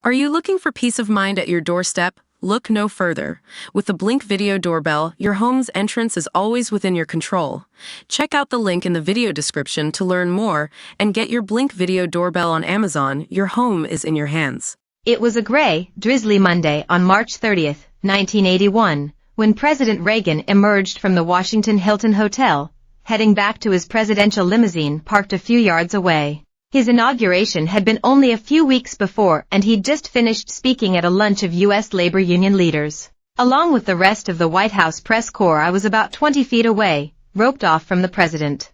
Are you looking for peace of mind at your doorstep? Look no further. With the Blink Video Doorbell, your home's entrance is always within your control. Check out the link in the video description to learn more and get your Blink Video Doorbell on Amazon. Your home is in your hands. It was a gray, drizzly Monday on March 30, 1981, when President Reagan emerged from the Washington Hilton Hotel, heading back to his presidential limousine parked a few yards away. His inauguration had been only a few weeks before, and he'd just finished speaking at a lunch of U.S. labor union leaders. Along with the rest of the White House press corps, I was about 20 feet away, roped off from the president.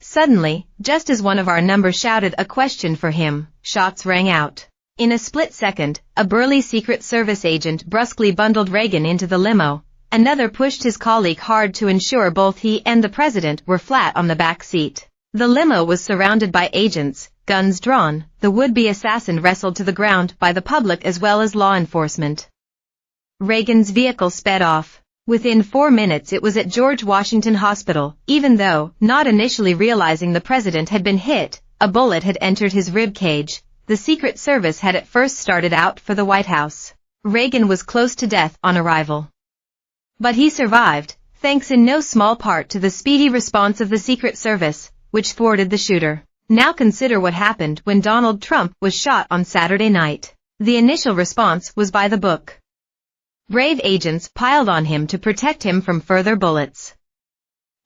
Suddenly, just as one of our number shouted a question for him, shots rang out. In a split second, a burly Secret Service agent brusquely bundled Reagan into the limo. Another pushed his colleague hard to ensure both he and the president were flat on the back seat. The limo was surrounded by agents, guns drawn. The would-be assassin wrestled to the ground by the public as well as law enforcement. Reagan's vehicle sped off. Within 4 minutes it was at George Washington Hospital, even though, not initially realizing the president had been hit, a bullet had entered his rib cage. The Secret Service had at first started out for the White House. Reagan was close to death on arrival. But he survived, thanks in no small part to the speedy response of the Secret Service, which thwarted the shooter. Now consider what happened when Donald Trump was shot on Saturday night. The initial response was by the book. Brave agents piled on him to protect him from further bullets.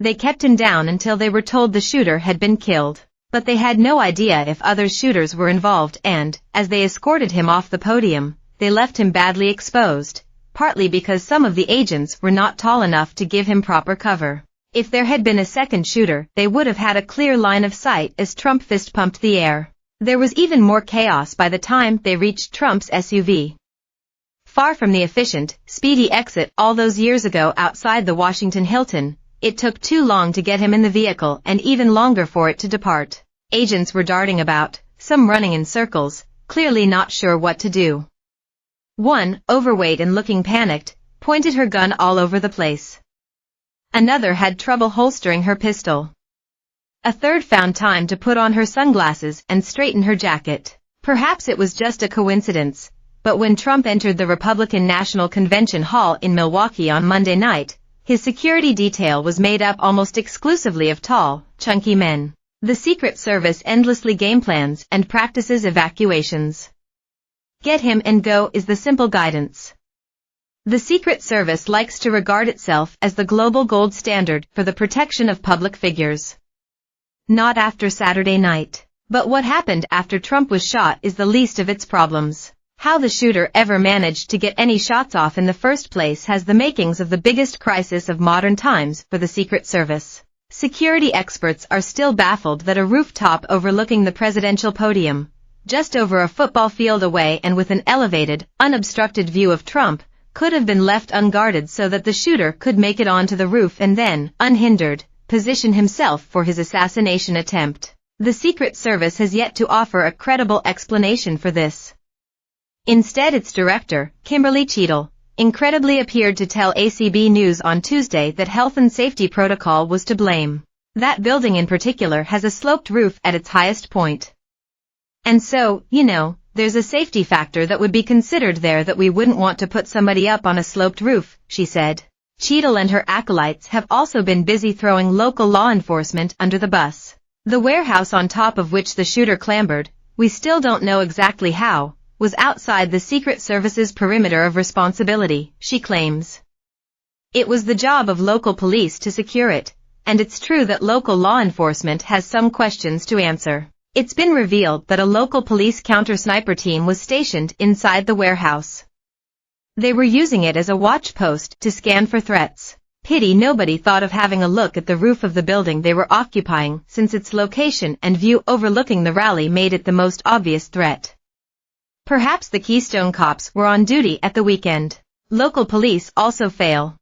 They kept him down until they were told the shooter had been killed. But they had no idea if other shooters were involved, and, as they escorted him off the podium, they left him badly exposed, partly because some of the agents were not tall enough to give him proper cover. If there had been a second shooter, they would have had a clear line of sight as Trump fist-pumped the air. There was even more chaos by the time they reached Trump's SUV. Far from the efficient, speedy exit all those years ago outside the Washington Hilton, it took too long to get him in the vehicle and even longer for it to depart. Agents were darting about, some running in circles, clearly not sure what to do. One, overweight and looking panicked, pointed her gun all over the place. Another had trouble holstering her pistol. A third found time to put on her sunglasses and straighten her jacket. Perhaps it was just a coincidence, but when Trump entered the Republican National Convention Hall in Milwaukee on Monday night, his security detail was made up almost exclusively of tall, chunky men. The Secret Service endlessly game plans and practices evacuations. Get him and go is the simple guidance. The Secret Service likes to regard itself as the global gold standard for the protection of public figures. Not after Saturday night. But what happened after Trump was shot is the least of its problems. How the shooter ever managed to get any shots off in the first place has the makings of the biggest crisis of modern times for the Secret Service. Security experts are still baffled that a rooftop overlooking the presidential podium, just over a football field away and with an elevated, unobstructed view of Trump, could have been left unguarded so that the shooter could make it onto the roof and then, unhindered, position himself for his assassination attempt. The Secret Service has yet to offer a credible explanation for this. Instead, its director, Kimberly Cheadle, incredibly appeared to tell ACB News on Tuesday that health and safety protocol was to blame. That building in particular has a sloped roof at its highest point. And so, there's a safety factor that would be considered there that we wouldn't want to put somebody up on a sloped roof, she said. Cheadle and her acolytes have also been busy throwing local law enforcement under the bus. The warehouse on top of which the shooter clambered, we still don't know exactly how, was outside the Secret Service's perimeter of responsibility, she claims. It was the job of local police to secure it, and it's true that local law enforcement has some questions to answer. It's been revealed that a local police counter-sniper team was stationed inside the warehouse. They were using it as a watch post to scan for threats. Pity nobody thought of having a look at the roof of the building they were occupying, since its location and view overlooking the rally made it the most obvious threat. Perhaps the Keystone Cops were on duty at the weekend. Local police also fail.